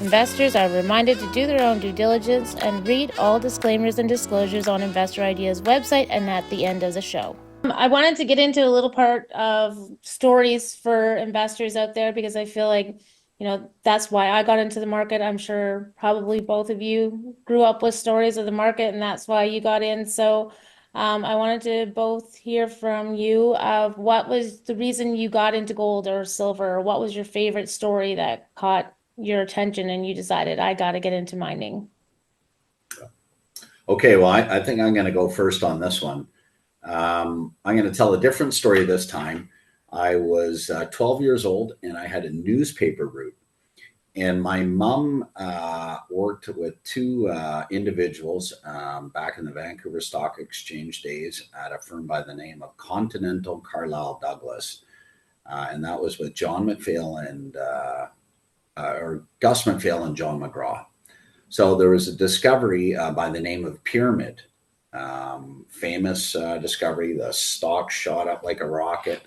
Investors are reminded to do their own due diligence and read all disclaimers and disclosures on Investor Ideas website and at the end of the show. I wanted to get into a little part of stories for investors out there because I feel like, that's why I got into the market. I'm sure probably both of you grew up with stories of the market and that's why you got in. So I wanted to both hear from you of what was the reason you got into gold or silver, or what was your favorite story that caught your attention and you decided I got to get into mining? Okay, well, I think I'm going to go first on this one. I'm going to tell a different story this time. I was 12 years old and I had a newspaper route. And my mom worked with two individuals back in the Vancouver Stock Exchange days at a firm by the name of Continental Carlisle Douglas. And that was with John McPhail or Gus McPhail and John McGraw. So there was a discovery by the name of Pyramid, famous discovery. The stock shot up like a rocket.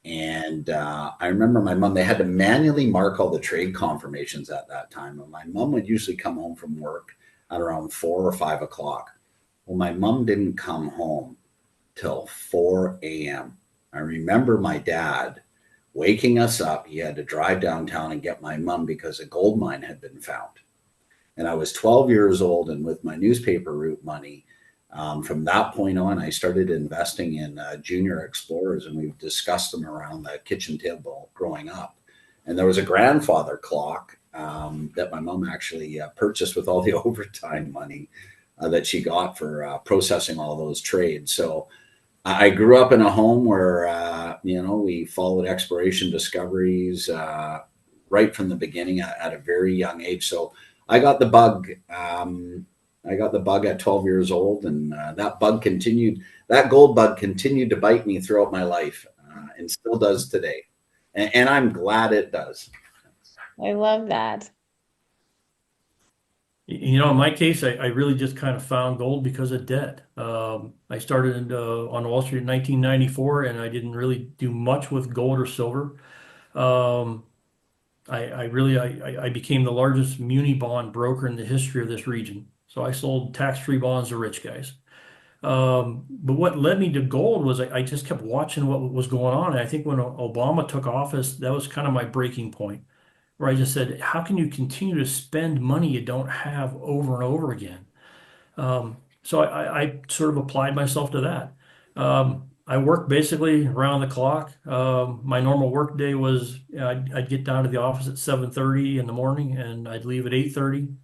And I remember my mom, they had to manually mark all the trade confirmations at that time. And my mom would usually come home from work at around 4 or 5 o'clock. Well, my mom didn't come home till 4 a.m. I remember my dad waking us up. He had to drive downtown and get my mom because a gold mine had been found. And I was 12 years old, and with my newspaper route money, from that point on, I started investing in junior explorers, and we've discussed them around the kitchen table growing up. And there was a grandfather clock that my mom actually purchased with all the overtime money that she got for processing all those trades. So I grew up in a home where, we followed exploration discoveries right from the beginning at a very young age. So I got the bug. I got the bug at 12 years old, and that gold bug continued to bite me throughout my life and still does today. And I'm glad it does. I love that. In my case, I really just kind of found gold because of debt. I started on Wall Street in 1994, and I didn't really do much with gold or silver. I became the largest muni bond broker in the history of this region. So I sold tax-free bonds to rich guys. But what led me to gold was I just kept watching what was going on. And I think when Obama took office, that was kind of my breaking point, where I just said, how can you continue to spend money you don't have over and over again? So I sort of applied myself to that. I worked basically around the clock. My normal work day was I'd get down to the office at 7:30 in the morning, and I'd leave at 8:30.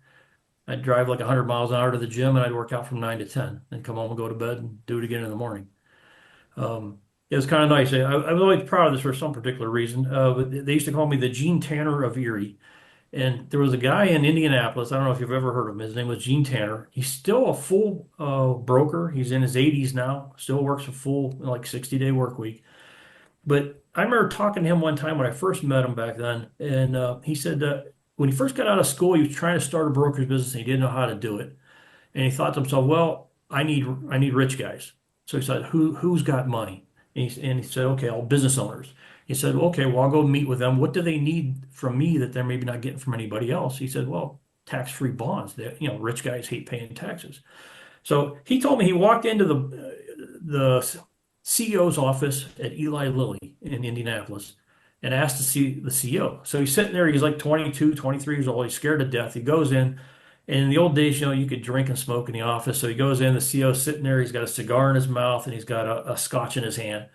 I'd drive like 100 miles an hour to the gym, and I'd work out from 9 to 10, and come home and go to bed and do it again in the morning. It was kind of nice. I was always proud of this for some particular reason. But they used to call me the Gene Tanner of Erie. And there was a guy in Indianapolis. I don't know if you've ever heard of him. His name was Gene Tanner. He's still a full broker. He's in his 80s now. Still works a full 60-day work week. But I remember talking to him one time when I first met him back then, and he said that when he first got out of school, he was trying to start a broker's business and he didn't know how to do it. And he thought to himself, well, I need rich guys. So he said, who's got money? And he said, okay, all business owners. He said, okay, well, I'll go meet with them. What do they need from me that they're maybe not getting from anybody else? He said, well, tax-free bonds. Rich guys hate paying taxes. So he told me he walked into the CEO's office at Eli Lilly in Indianapolis and asked to see the CEO. So he's sitting there. He's like 22, 23 years old. He's scared to death. He goes in. And in the old days, you could drink and smoke in the office. So he goes in, the CEO's sitting there. He's got a cigar in his mouth and he's got a scotch in his hand.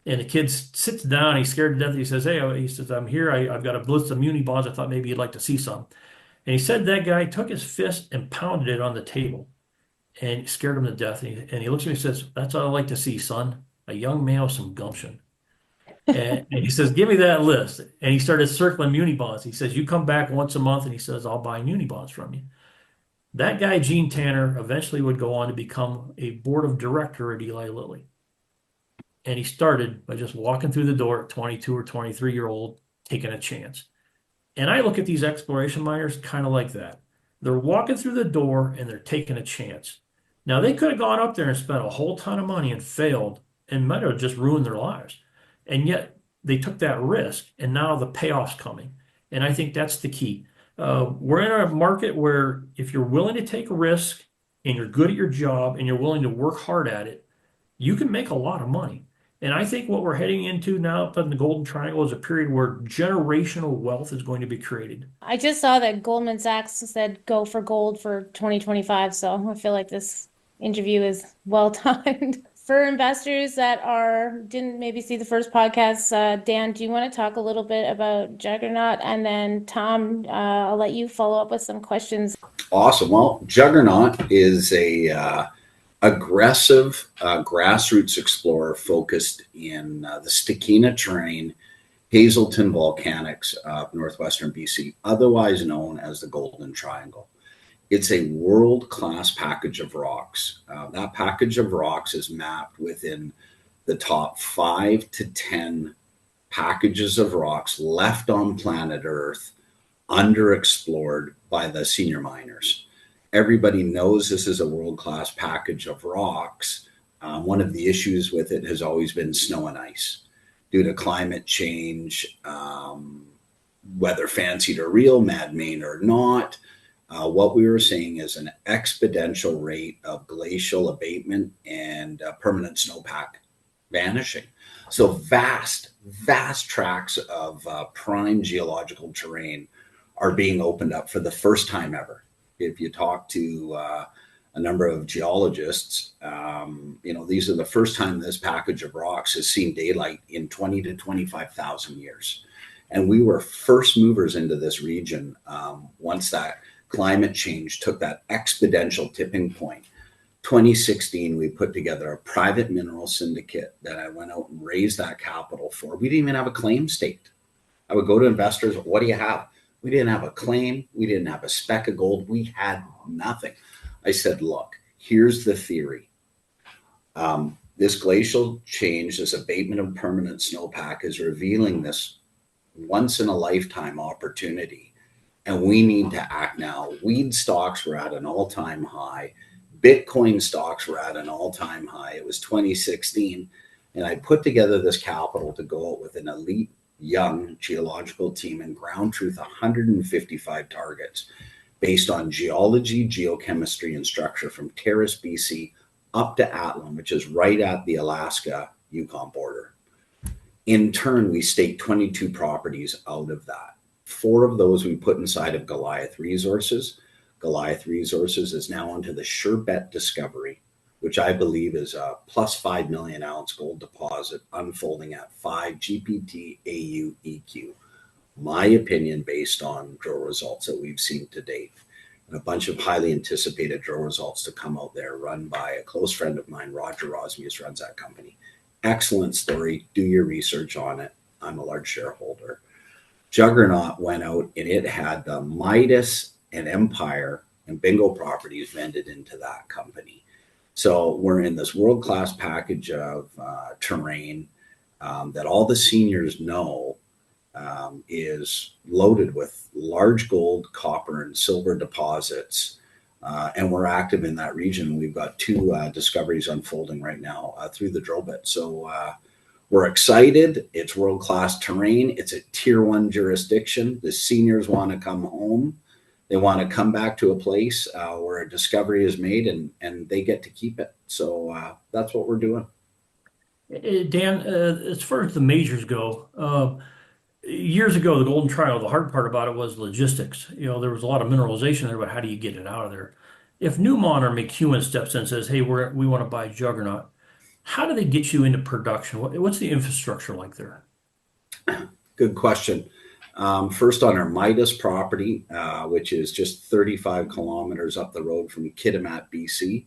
And the kid sits down. He's scared to death. He says, hey, I'm here. I've got a blitz of muni bonds. I thought maybe you'd like to see some. And he said that guy took his fist and pounded it on the table and scared him to death. And he looks at me and says, that's what I like to see, son. A young man with some gumption. And he says, give me that list. And he started circling muni bonds. He says, you come back once a month. And he says, I'll buy muni bonds from you. That guy, Gene Tanner, eventually would go on to become a board of director at Eli Lilly. And he started by just walking through the door at 22 or 23-year-old, taking a chance. And I look at these exploration miners kind of like that. They're walking through the door and they're taking a chance. Now, they could have gone up there and spent a whole ton of money and failed and might have just ruined their lives. And yet they took that risk, and now the payoff's coming. And I think that's the key. We're in a market where if you're willing to take a risk and you're good at your job and you're willing to work hard at it, you can make a lot of money. And I think what we're heading into now up in the Golden Triangle is a period where generational wealth is going to be created. I just saw that Goldman Sachs said go for gold for 2025, so I feel like this interview is well timed. For investors that didn't maybe see the first podcast, Dan, do you want to talk a little bit about Juggernaut? And then Tom, I'll let you follow up with some questions. Awesome. Well, Juggernaut is a aggressive grassroots explorer focused in the Stikina terrain, Hazelton Volcanics of northwestern BC, otherwise known as the Golden Triangle. It's a world-class package of rocks. That package of rocks is mapped within the top 5 to 10 packages of rocks left on planet Earth, underexplored by the senior miners. Everybody knows this is a world-class package of rocks. One of the issues with it has always been snow and ice. Due to climate change, whether fancied or real, man-made or not, what we were seeing is an exponential rate of glacial abatement and permanent snowpack vanishing. So vast tracts of prime geological terrain are being opened up for the first time ever. If you talk to a number of geologists, these are the first time this package of rocks has seen daylight in 20 to 25,000 years. And we were first movers into this region once that climate change took that exponential tipping point. 2016, we put together a private mineral syndicate that I went out and raised that capital for. We didn't even have a claim staked. I would go to investors, what do you have? We didn't have a claim. We didn't have a speck of gold. We had nothing. I said, look, here's the theory. This glacial change, this abatement of permanent snowpack is revealing this once in a lifetime opportunity. And we need to act now. Weed stocks were at an all-time high. Bitcoin stocks were at an all-time high. It was 2016. And I put together this capital to go out with an elite young geological team and ground truth 155 targets based on geology, geochemistry, and structure from Terrace, BC, up to Atlin, which is right at the Alaska-Yukon border. In turn, we staked 22 properties out of that. 4 of those we put inside of Goliath Resources. Goliath Resources is now onto the Surebet discovery, which I believe is a plus 5 million ounce gold deposit unfolding at 5 GPT AU EQ. My opinion based on drill results that we've seen to date. And a bunch of highly anticipated drill results to come out there run by a close friend of mine, Roger Rosmius, runs that company. Excellent story. Do your research on it. I'm a large shareholder. Juggernaut went out and it had the Midas and Empire and Bingo properties vended into that company. So we're in this world-class package of terrain that all the seniors know is loaded with large gold, copper, and silver deposits. And we're active in that region. We've got 2 discoveries unfolding right now through the drill bit. So we're excited. It's world-class terrain. It's a tier 1 jurisdiction. The seniors want to come home. They want to come back to a place where a discovery is made and they get to keep it. So that's what we're doing. Dan, as far as the majors go, years ago, the Golden Triangle, the hard part about it was logistics. There was a lot of mineralization there, but how do you get it out of there? If Newmont or McEwen steps in and says, hey, we want to buy Juggernaut, how do they get you into production? What's the infrastructure like there? Good question. First on our Midas property, which is just 35 kilometers up the road from Kitimat, BC,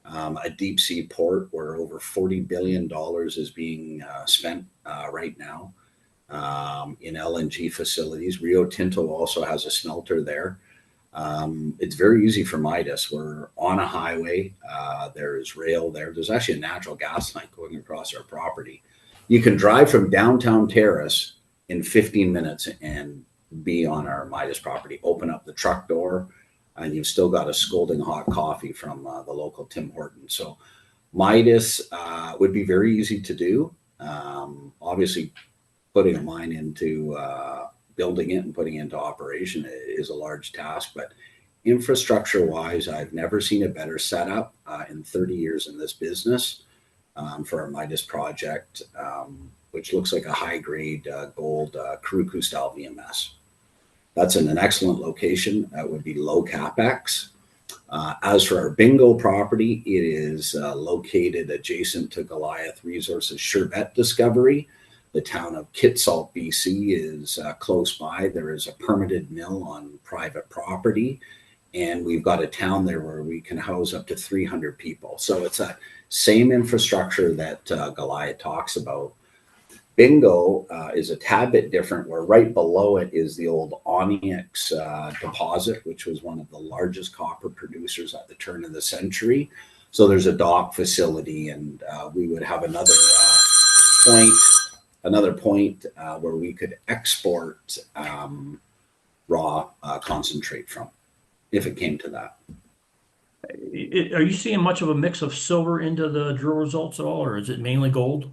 a deep sea port where over $40 billion is being spent right now in LNG facilities. Rio Tinto also has a smelter there. It's very easy for Midas. We're on a highway. There's rail there. There's actually a natural gas line going across our property. You can drive from downtown Terrace in 15 minutes and be on our Midas property. Open up the truck door and you've still got a scalding hot coffee from the local Tim Hortons. So Midas would be very easy to do. Obviously, putting a mine into building it and putting it into operation is a large task. But infrastructure wise, I've never seen a better setup in 30 years in this business for our Midas project, which looks like a high grade gold Kuruku style VMS. That's in an excellent location. That would be low capex. As for our bingo property, it is located adjacent to Goliath Resources Sherbet discovery. The town of Kitsault, BC is close by. There is a permitted mill on private property, and we've got a town there where we can house up to 300 people. So it's a same infrastructure that Goliath talks about. Bingo is a tad bit different, where right below it is the old Onyx deposit, which was one of the largest copper producers at the turn of the century. So there's a dock facility, and we would have another point where we could export raw concentrate from, if it came to that. Are you seeing much of a mix of silver into the drill results at all, or is it mainly gold?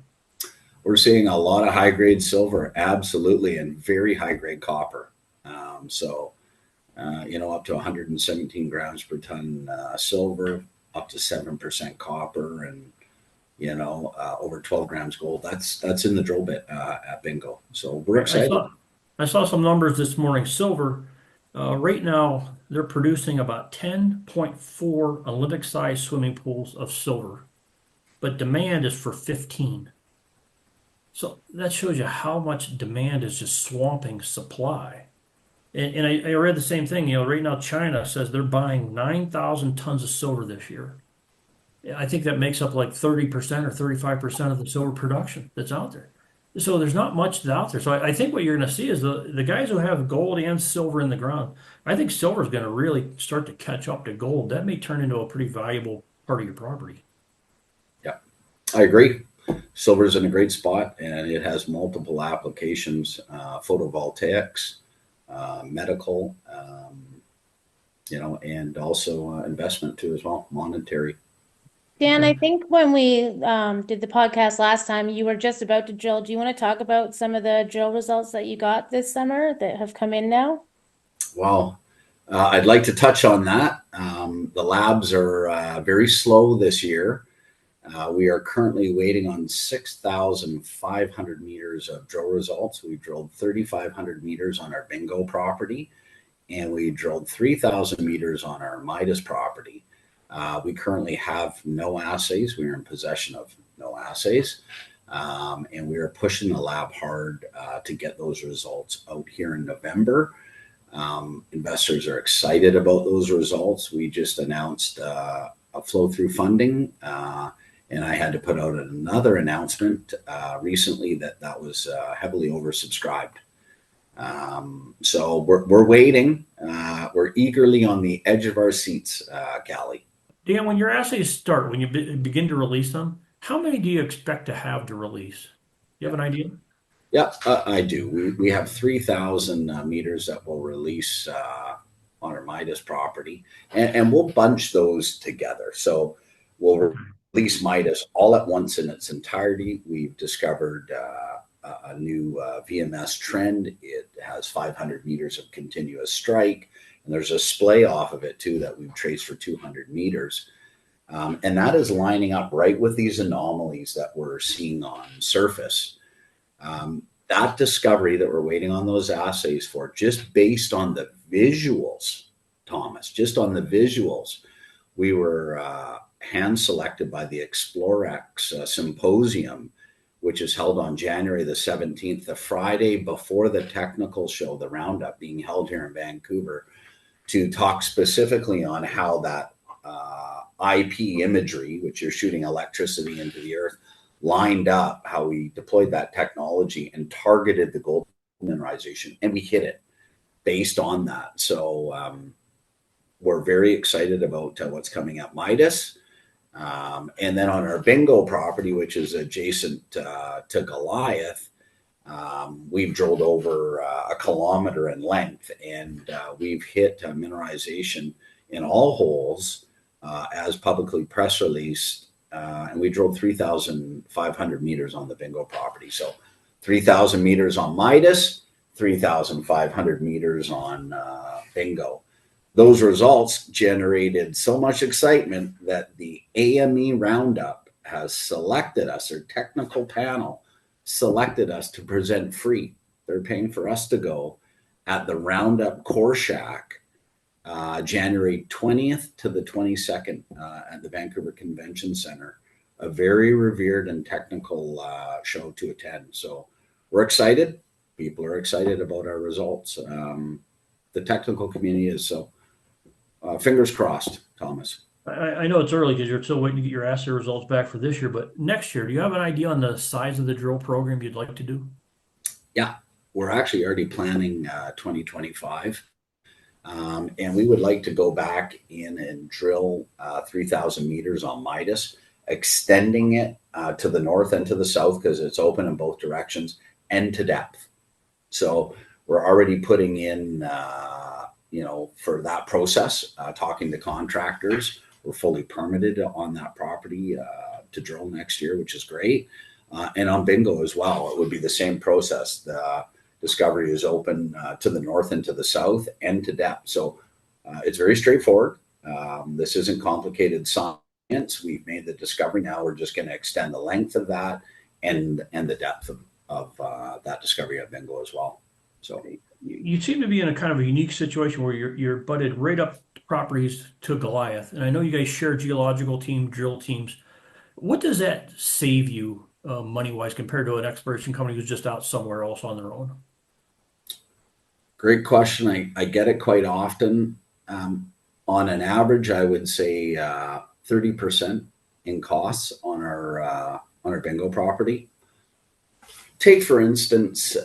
We're seeing a lot of high grade silver, absolutely, and very high grade copper. Up to 117 grams per ton silver, up to 7% copper, and over 12 grams gold. That's in the drill bit at Bingo. So we're excited. I saw some numbers this morning. Silver, right now, they're producing about 10.4 Olympic-sized swimming pools of silver, but demand is for 15. So that shows you how much demand is just swamping supply. And I read the same thing. Right now China says they're buying 9,000 tons of silver this year. I think that makes up like 30% or 35% of the silver production that's out there. So there's not much out there. So I think what you're going to see is the guys who have gold and silver in the ground, I think silver is going to really start to catch up to gold. That may turn into a pretty valuable part of your property. Yeah, I agree. Silver's in a great spot, and it has multiple applications, photovoltaics, medical, and also investment too as well, monetary. Dan, I think when we did the podcast last time, you were just about to drill. Do you want to talk about some of the drill results that you got this summer that have come in now? Well, I'd like to touch on that. The labs are very slow this year. We are currently waiting on 6,500 meters of drill results. We drilled 3,500 meters on our Bingo property, and we drilled 3,000 meters on our Midas property. We currently have no assays. We are in possession of no assays, and we are pushing the lab hard to get those results out here in November. Investors are excited about those results. We just announced a flow-through funding, and I had to put out another announcement recently that was heavily oversubscribed. So we're waiting. We're eagerly on the edge of our seats, Cali. Dan, when your assays start, when you begin to release them, how many do you expect to have to release? You have an idea? Yeah, I do. We have 3,000 meters that we'll release on our Midas property, and we'll bunch those together. So we'll release Midas all at once in its entirety. We've discovered a new VMS trend. It has 500 meters of continuous strike, and there's a splay off of it too that we've traced for 200 meters. And that is lining up right with these anomalies that we're seeing on surface. That discovery that we're waiting on those assays for, just based on the visuals, Thomas, just on the visuals, we were hand selected by the Explorex Symposium, which is held on January the 17th, the Friday before the technical show, the Roundup, being held here in Vancouver, to talk specifically on how that IP imagery, which you're shooting electricity into the earth, lined up, how we deployed that technology and targeted the gold mineralization, and we hit it based on that. So we're very excited about what's coming at Midas. And then on our Bingo property, which is adjacent to Goliath, we've drilled over a kilometer in length, and we've hit mineralization in all holes as publicly press released. And we drilled 3,500 meters on the Bingo property. So 3,000 meters on Midas, 3,500 meters on bingo. Those results generated so much excitement that the AME Roundup has selected us, their technical panel selected us to present free. They're paying for us to go at the Roundup Core Shack, January 20th to the 22nd at the Vancouver Convention Center. A very revered and technical show to attend. So we're excited. People are excited about our results. The technical community is, so fingers crossed, Thomas. I know it's early because you're still waiting to get your assay results back for this year, but next year, do you have an idea on the size of the drill program you'd like to do? Yeah, we're actually already planning 2025. And we would like to go back in and drill 3,000 meters on Midas, extending it to the north and to the south because it's open in both directions and to depth. So we're already putting in, for that process, talking to contractors. We're fully permitted on that property to drill next year, which is great. And on bingo as well, it would be the same process. The discovery is open to the north and to the south and to depth. So it's very straightforward. This isn't complicated science. We've made the discovery. Now we're just going to extend the length of that and the depth of that discovery at bingo as well. So you seem to be in a kind of a unique situation where you're butted right up properties to Goliath. And I know you guys share geological team, drill teams. What does that save you money-wise compared to an exploration company who's just out somewhere else on their own? Great question. I get it quite often. On an average, I would say 30% in costs on our bingo property. Take, for instance,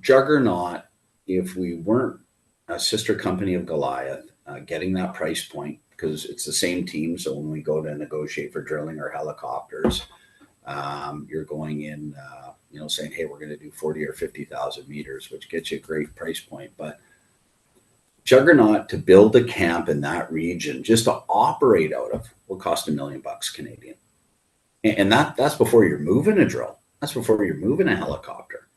Juggernaut, if we weren't a sister company of Goliath, getting that price point, because it's the same team. So when we go to negotiate for drilling or helicopters, you're going in, saying, hey, we're going to do 40 or 50,000 meters, which gets you a great price point. But Juggernaut, to build a camp in that region, just to operate out of, will cost $1 million Canadian. And that's before you're moving a drill. That's before you're moving a helicopter.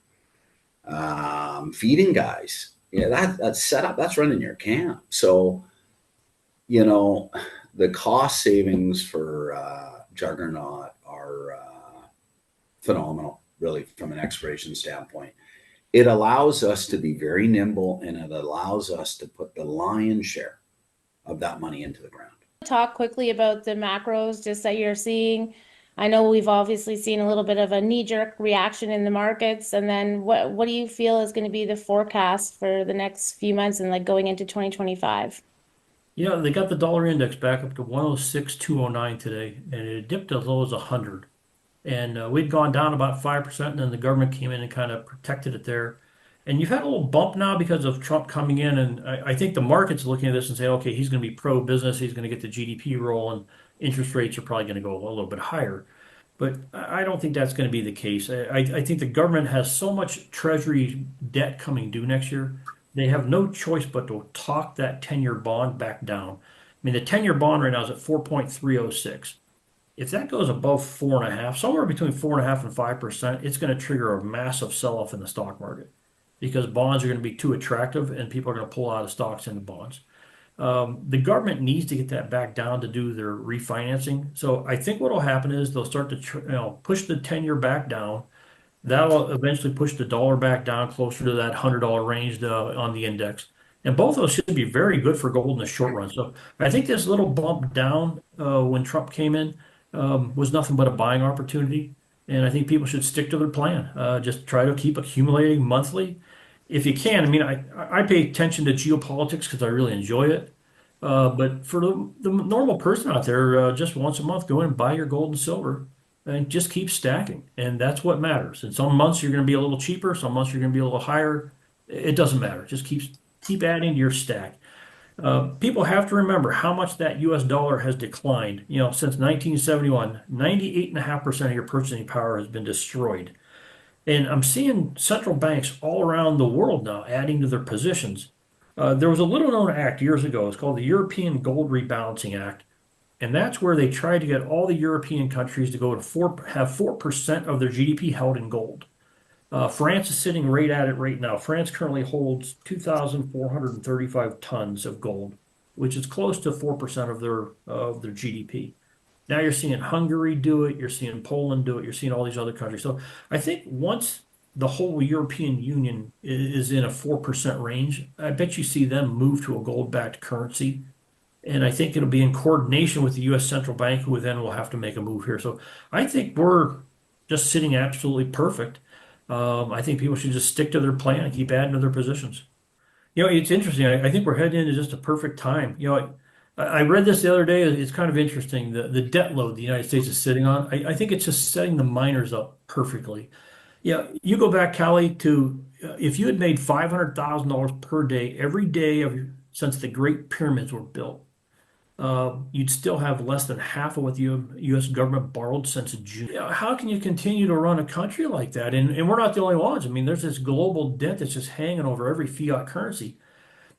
Feeding guys. Yeah, that's set up. That's running your camp. So, the cost savings for Juggernaut are phenomenal, really, from an exploration standpoint. It allows us to be very nimble, and it allows us to put the lion's share of that money into the ground. Talk quickly about the macros just that you're seeing. I know we've obviously seen a little bit of a knee-jerk reaction in the markets, and then what do you feel is going to be the forecast for the next few months and like going into 2025? Yeah, they got the dollar index back up to 106,209 today, and it dipped as low as 100. And we'd gone down about 5%, and then the government came in and kind of protected it there. And you've had a little bump now because of Trump coming in, and I think the market's looking at this and say, okay, he's going to be pro-business, he's going to get the GDP roll, and interest rates are probably going to go a little bit higher. But I don't think that's going to be the case. I think the government has so much treasury debt coming due next year, they have no choice but to talk that 10-year bond back down. I mean, the 10-year bond right now is at 4.306. If that goes above 4.5, somewhere between 4.5 and 5%, it's going to trigger a massive sell-off in the stock market because bonds are going to be too attractive and people are going to pull out of stocks into bonds. The government needs to get that back down to do their refinancing. So I think what will happen is they'll start to push the 10-year back down. That'll eventually push the dollar back down closer to that $100 range on the index. And both of those should be very good for gold in the short run. So I think this little bump down when Trump came in was nothing but a buying opportunity. And I think people should stick to their plan. Just try to keep accumulating monthly. If you can, I mean, I pay attention to geopolitics because I really enjoy it. But for the normal person out there, just once a month, go in and buy your gold and silver and just keep stacking. And that's what matters. And some months you're going to be a little cheaper, some months you're going to be a little higher. It doesn't matter. Just keep adding to your stack. People have to remember how much that US dollar has declined. Since 1971, 98.5% of your purchasing power has been destroyed. And I'm seeing central banks all around the world now adding to their positions. There was a little known act years ago. It's called the European Gold Rebalancing Act. And that's where they tried to get all the European countries to go to have 4% of their GDP held in gold. France is sitting right at it right now. France currently holds 2,435 tons of gold, which is close to 4% of their GDP. Now you're seeing Hungary do it, you're seeing Poland do it, you're seeing all these other countries. So I think once the whole European Union is in a 4% range, I bet you see them move to a gold-backed currency. And I think it'll be in coordination with the US central bank, who then will have to make a move here. So I think we're just sitting absolutely perfect. I think people should just stick to their plan and keep adding to their positions. It's interesting. I think we're heading into just a perfect time. I read this the other day. It's kind of interesting. The debt load the United States is sitting on. I think it's just setting the miners up perfectly. Yeah, you go back, Cali, to if you had made $500,000 per day every day since the Great Pyramids were built, you'd still have less than half of what the U.S. government borrowed since June. How can you continue to run a country like that? And we're not the only ones. I mean, there's this global debt that's just hanging over every fiat currency.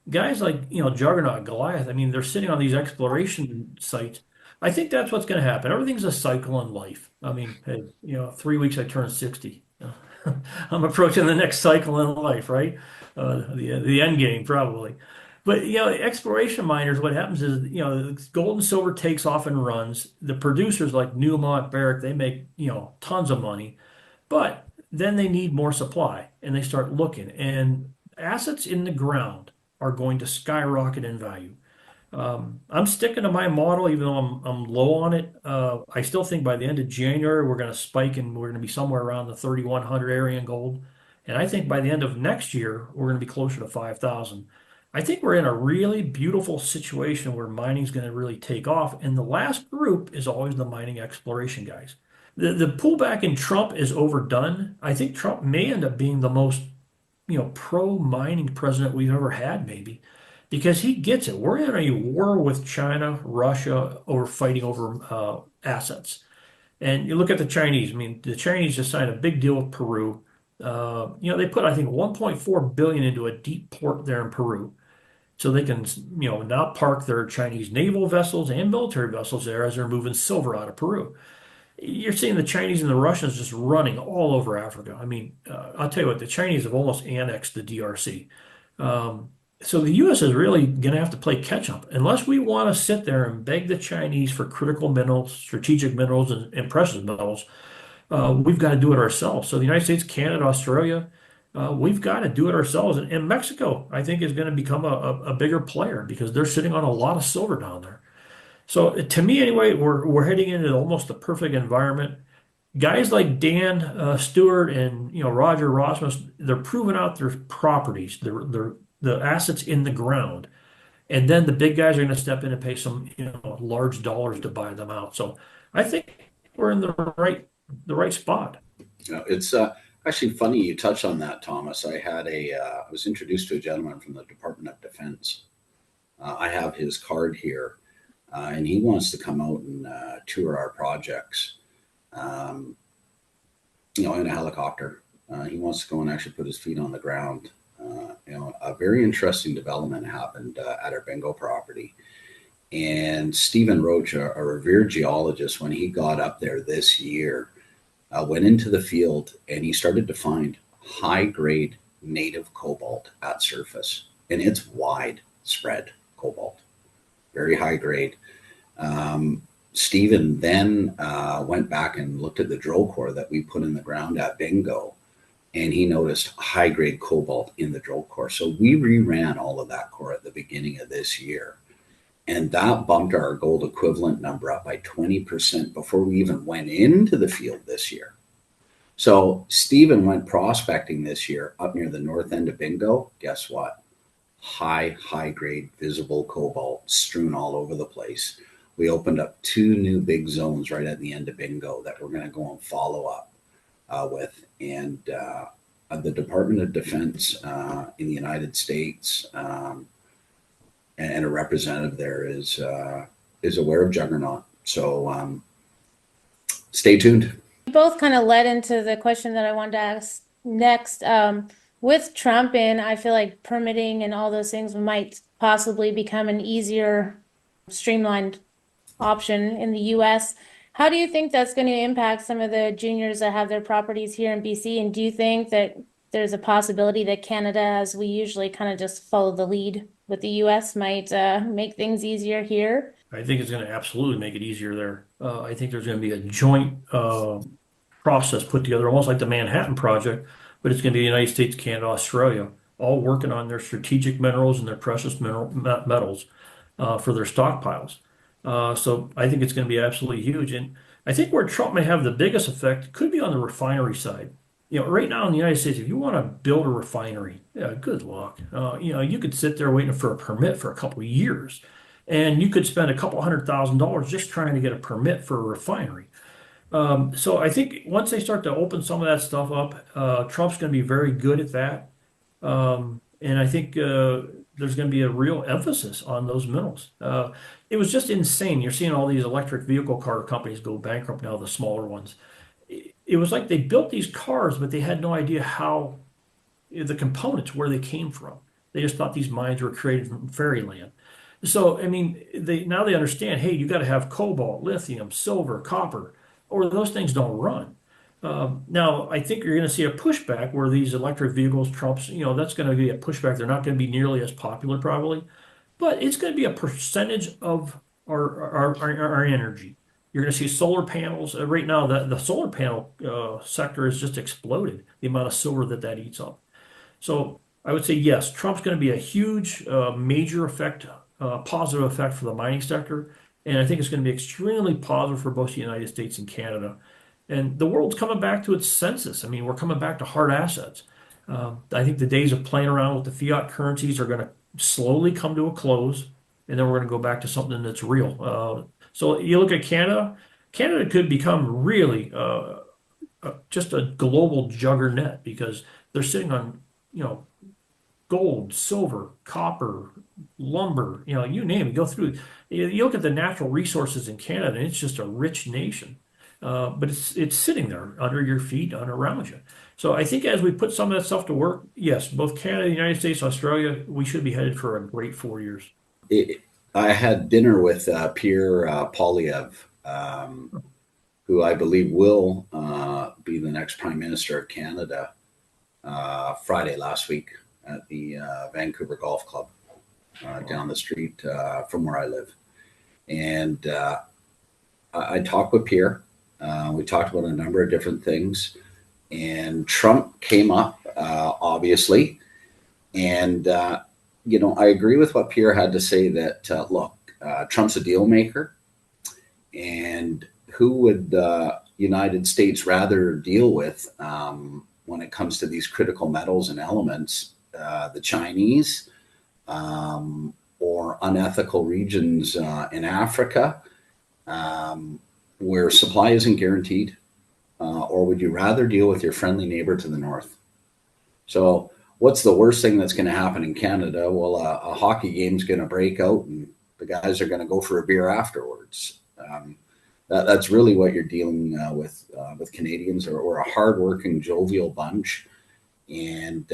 Guys like, Juggernaut, Goliath, I mean, they're sitting on these exploration sites. I think that's what's going to happen. Everything's a cycle in life. I mean, hey, 3 weeks I turn 60. I'm approaching the next cycle in life, right? The end game, probably. But exploration miners, what happens is, gold and silver takes off and runs. The producers like Newmont, Barrick, they make, tons of money, but then they need more supply and they start looking. And assets in the ground are going to skyrocket in value. I'm sticking to my model, even though I'm low on it. I still think by the end of January we're going to spike and we're going to be somewhere around the 3,100 area in gold. And I think by the end of next year we're going to be closer to 5,000. I think we're in a really beautiful situation where mining is going to really take off. And the last group is always the mining exploration guys. The pullback in Trump is overdone. I think Trump may end up being the most pro-mining president we've ever had, maybe, because he gets it. We're in a war with China, Russia, over fighting over assets. And you look at the Chinese. I mean, the Chinese just signed a big deal with Peru. They put, I think, 1.4 billion into a deep port there in Peru, so they can, now park their Chinese naval vessels and military vessels there as they're moving silver out of Peru. You're seeing the Chinese and the Russians just running all over Africa. I mean, I'll tell you what, the Chinese have almost annexed the DRC. So the U.S. is really going to have to play catch up. Unless we want to sit there and beg the Chinese for critical minerals, strategic minerals, and precious metals, we've got to do it ourselves. So the United States, Canada, Australia, we've got to do it ourselves. And Mexico, I think, is going to become a bigger player because they're sitting on a lot of silver down there. So to me, anyway, we're heading into almost the perfect environment. Guys like Dan Stuart and Roger Rosmus, they're proving out their properties, the assets in the ground, and then the big guys are going to step in and pay some large dollars to buy them out. So I think we're in the right spot. It's actually funny you touched on that, Thomas. I was introduced to a gentleman from the Department of Defense. I have his card here. And he wants to come out and tour our projects, in a helicopter. He wants to go and actually put his feet on the ground. A very interesting development happened at our bingo property. And Stephen Roach, a revered geologist, when he got up there this year, went into the field and he started to find high-grade native cobalt at surface. And it's widespread cobalt. Very high grade. Stephen then went back and looked at the drill core that we put in the ground at bingo, and he noticed high grade cobalt in the drill core. So we reran all of that core at the beginning of this year, and that bumped our gold equivalent number up by 20% before we even went into the field this year. So Stephen went prospecting this year up near the north end of bingo. Guess what? High grade visible cobalt strewn all over the place. We opened up 2 new big zones right at the end of bingo that we're going to go and follow up with. And the Department of Defense in the United States and a representative there is aware of Juggernaut. So stay tuned. You both kind of led into the question that I wanted to ask next. With Trump in, I feel like permitting and all those things might possibly become an easier, streamlined option in the U.S. How do you think that's going to impact some of the juniors that have their properties here in BC? And do you think that there's a possibility that Canada, as we usually kind of just follow the lead with the US, might make things easier here? I think it's going to absolutely make it easier there. I think there's going to be a joint process put together, almost like the Manhattan Project, but it's going to be the United States, Canada, Australia, all working on their strategic minerals and their precious metals for their stockpiles. So I think it's going to be absolutely huge. And I think where Trump may have the biggest effect could be on the refinery side. Right now in the United States, if you want to build a refinery, yeah, good luck. You could sit there waiting for a permit for a couple of years, and you could spend a couple $100,000 just trying to get a permit for a refinery. So I think once they start to open some of that stuff up, Trump's going to be very good at that. And I think there's going to be a real emphasis on those minerals. It was just insane. You're seeing all these electric vehicle car companies go bankrupt now, the smaller ones. It was like they built these cars, but they had no idea how the components, where they came from. They just thought these mines were created from fairyland. So, I mean, they understand, hey, you got to have cobalt, lithium, silver, copper, or those things don't run. Now, I think you're going to see a pushback where these electric vehicles, Trump's, that's going to be a pushback. They're not going to be nearly as popular, probably, but it's going to be a percentage of our energy. You're going to see solar panels. Right now, the solar panel sector has just exploded, the amount of silver that eats up. So I would say yes, Trump's going to be a huge, major effect, positive effect for the mining sector, and I think it's going to be extremely positive for both the United States and Canada. And the world's coming back to its senses. I mean, we're coming back to hard assets. I think the days of playing around with the fiat currencies are going to slowly come to a close, and then we're going to go back to something that's real. So you look at Canada. Canada could become really just a global juggernaut because they're sitting on gold, silver, copper, lumber, you name it, go through. You look at the natural resources in Canada, and it's just a rich nation. But it's sitting there under your feet and around you. So I think as we put some of that stuff to work, yes, both Canada, the United States, Australia, we should be headed for a great 4 years. I had dinner with Pierre Poilievre, who I believe will be the next Prime Minister of Canada, Friday last week at the Vancouver Golf Club down the street from where I live. And I talked with Pierre. We talked about a number of different things. And Trump came up, obviously. And, I agree with what Pierre had to say that, look, Trump's a deal maker. And who would the United States rather deal with when it comes to these critical metals and elements? The Chinese or unethical regions in Africa where supply isn't guaranteed? Or would you rather deal with your friendly neighbor to the north? So what's the worst thing that's going to happen in Canada? Well, a hockey game's going to break out and the guys are going to go for a beer afterwards. That's really what you're dealing with Canadians, or a hardworking, jovial bunch. And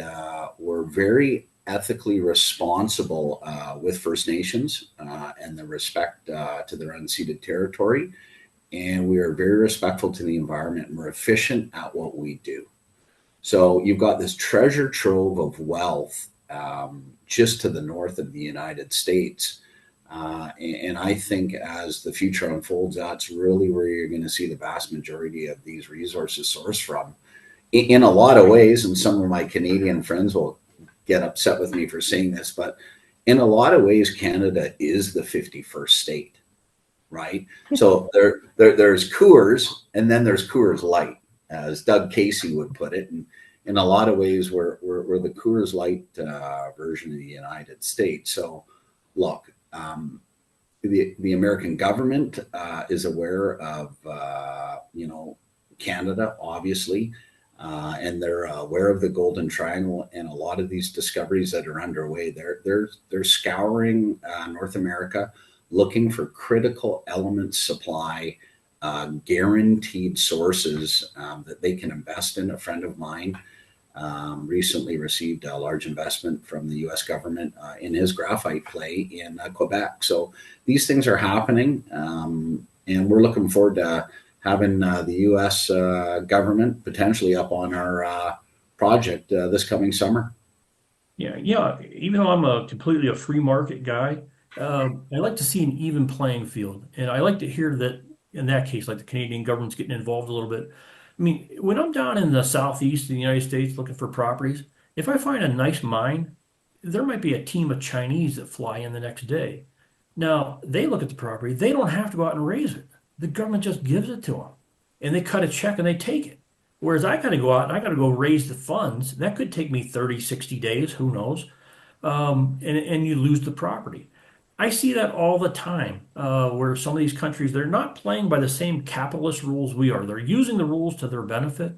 we're very ethically responsible with First Nations and the respect to their unceded territory. And we are very respectful to the environment, and we're efficient at what we do. So you've got this treasure trove of wealth just to the north of the United States. And I think as the future unfolds, that's really where you're going to see the vast majority of these resources sourced from. In a lot of ways, and some of my Canadian friends will get upset with me for saying this, but in a lot of ways, Canada is the 51st state. Right. So there's Coors, and then there's Coors Light, as Doug Casey would put it. And in a lot of ways, we're the Coors Light version of the United States. So look, the American government is aware of, Canada, obviously, and they're aware of the Golden Triangle and a lot of these discoveries that are underway. They're scouring North America, looking for critical element supply, guaranteed sources that they can invest in. A friend of mine recently received a large investment from the U.S. government in his graphite play in Quebec. So these things are happening. And we're looking forward to having the U.S. Government potentially up on our project this coming summer. Yeah. Even though I'm completely a free market guy, I like to see an even playing field, and I like to hear that in that case, like the Canadian government's getting involved a little bit. I mean, when I'm down in the southeast of the United States looking for properties, if I find a nice mine, there might be a team of Chinese that fly in the next day. Now, they look at the property, they don't have to go out and raise it. The government just gives it to them, and they cut a check and they take it. Whereas I got to go out and I got to go raise the funds. That could take me 30, 60 days, who knows? And you lose the property. I see that all the time, where some of these countries, they're not playing by the same capitalist rules we are. They're using the rules to their benefit,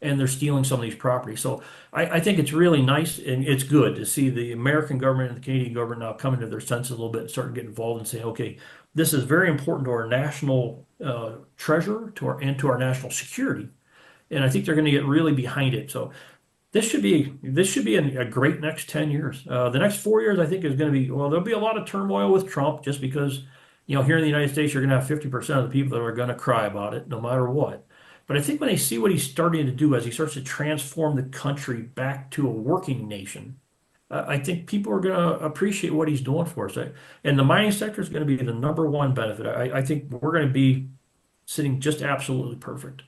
and they're stealing some of these properties. So I think it's really nice and it's good to see the American government and the Canadian government now coming to their senses a little bit and starting to get involved and say, okay, this is very important to our national treasure, to our national security. And I think they're going to get really behind it. So this should be a great next 10 years. The next 4 years, I think, is going to be, well, there'll be a lot of turmoil with Trump just because, here in the United States, you're going to have 50% of the people that are going to cry about it no matter what. But I think when they see what he's starting to do as he starts to transform the country back to a working nation, I think people are going to appreciate what he's doing for us. And the mining sector is going to be the number one benefit. I think we're going to be sitting just absolutely perfect.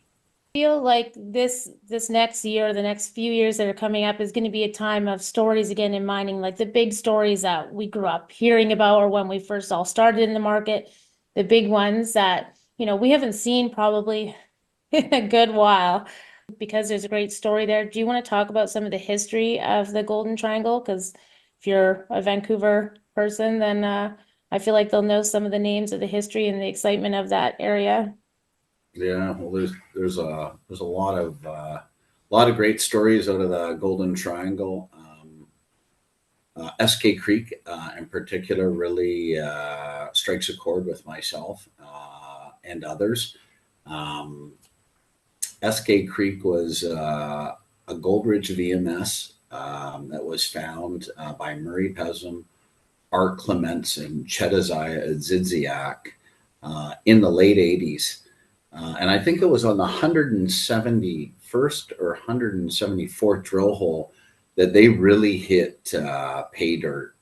Feel like this next year, the next few years that are coming up is going to be a time of stories again in mining, like the big stories that we grew up hearing about, or when we first all started in the market, the big ones that, we haven't seen probably in a good while, because there's a great story there. Do you want to talk about some of the history of the Golden Triangle? Because if you're a Vancouver person, then I feel like they'll know some of the names of the history and the excitement of that area. Yeah, well, there's a lot of great stories out of the Golden Triangle. SK Creek, in particular, really strikes a chord with myself and others. SK Creek was a Goldridge VMS that was found by Murray Pesum, Art Clements, and Chedizia Zidziak in the late 80s. And I think it was on the 171st or 174th drill hole that they really hit pay dirt.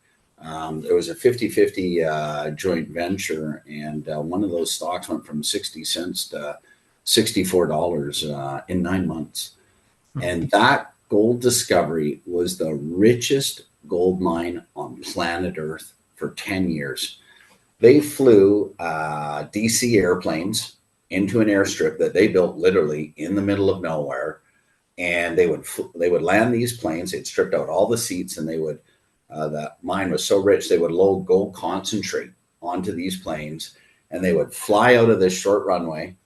There was a 50-50 joint venture, and one of those stocks went from 60 cents to $64 in 9 months. And that gold discovery was the richest gold mine on planet Earth for 10 years. They flew DC airplanes into an airstrip that they built literally in the middle of nowhere, and they would land these planes. They'd stripped out all the seats, and they would that mine was so rich they would load gold concentrate onto these planes, and they would fly out of this short runway,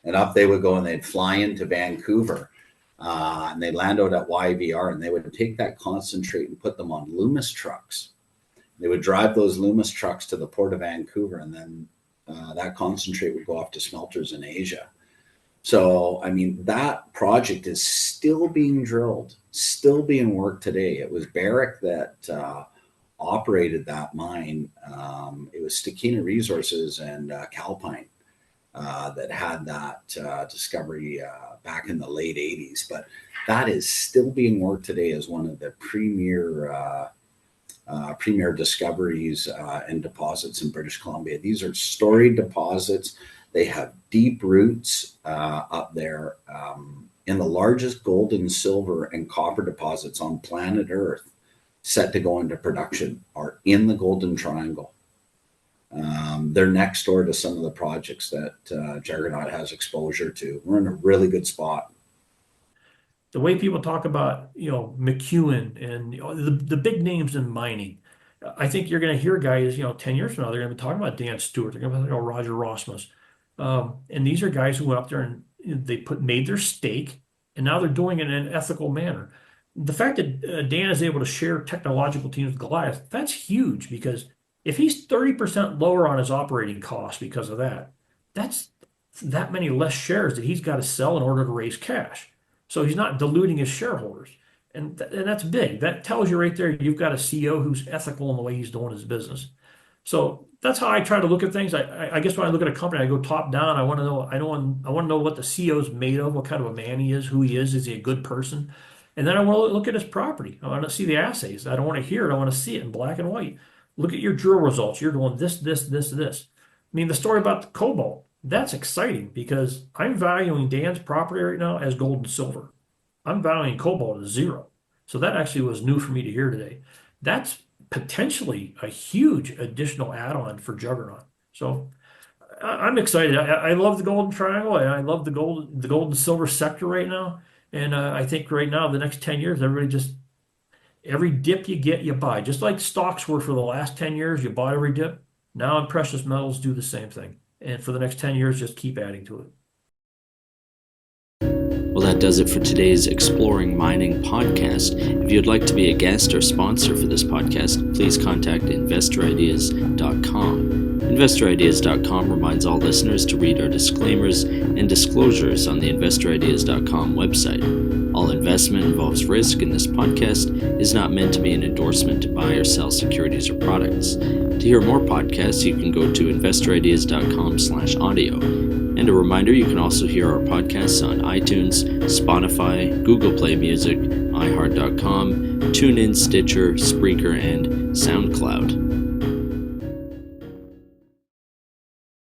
and up they would go, and they'd fly into Vancouver, and they'd land out at YVR, and they would take that concentrate and put them on Loomis trucks. They would drive those Loomis trucks to the port of Vancouver, and then that concentrate would go off to smelters in Asia. So, I mean, that project is still being drilled, still being worked today. It was Barrick that operated that mine. It was Stakina Resources and Calpine that had that discovery back in the late 80s. But that is still being worked today as one of the premier discoveries and deposits in British Columbia. These are storied deposits. They have deep roots up there, in the largest gold and silver and copper deposits on planet Earth set to go into production are in the Golden Triangle. They're next door to some of the projects that Juggernaut has exposure to. We're in a really good spot. The way people talk about, McEwen and the big names in mining, I think you're going to hear guys, 10 years from now, they're going to be talking about Dan Stuart, they're going to be talking about Roger Rosmus. And these are guys who went up there and they made their stake, and now they're doing it in an ethical manner. The fact that Dan is able to share technological teams with Goliath, that's huge, because if he's 30% lower on his operating costs because of that, that's that many less shares that he's got to sell in order to raise cash. So he's not diluting his shareholders. And that's big. That tells you right there, you've got a CEO who's ethical in the way he's doing his business. So that's how I try to look at things. I guess when I look at a company, I go top down. I want to know. I want to know what the CEO is made of, what kind of a man he is, who he is. Is he a good person? And then I want to look at his property. I want to see the assays. I don't want to hear it. I want to see it in black and white. Look at your drill results. You're doing this, this, this, this. I mean, the story about the cobalt, that's exciting because I'm valuing Dan's property right now as gold and silver. I'm valuing cobalt as zero. So that actually was new for me to hear today. That's potentially a huge additional add-on for Juggernaut. So I'm excited. I love the Golden Triangle. And I love the gold and silver sector right now. And I think right now, the next 10 years, every dip you get, you buy. Just like stocks were for the last 10 years, you bought every dip. Now in precious metals, do the same thing. And for the next 10 years, just keep adding to it. Well, that does it for today's Exploring Mining podcast. If you'd like to be a guest or sponsor for this podcast, please contact investorideas.com. Investorideas.com reminds all listeners to read our disclaimers and disclosures on the investorideas.com website. All investment involves risk, and this podcast is not meant to be an endorsement to buy or sell securities or products. To hear more podcasts, you can go to investorideas.com/audio. And a reminder, you can also hear our podcasts on iTunes, Spotify, Google Play Music, iHeart.com, TuneIn, Stitcher, Spreaker, and SoundCloud.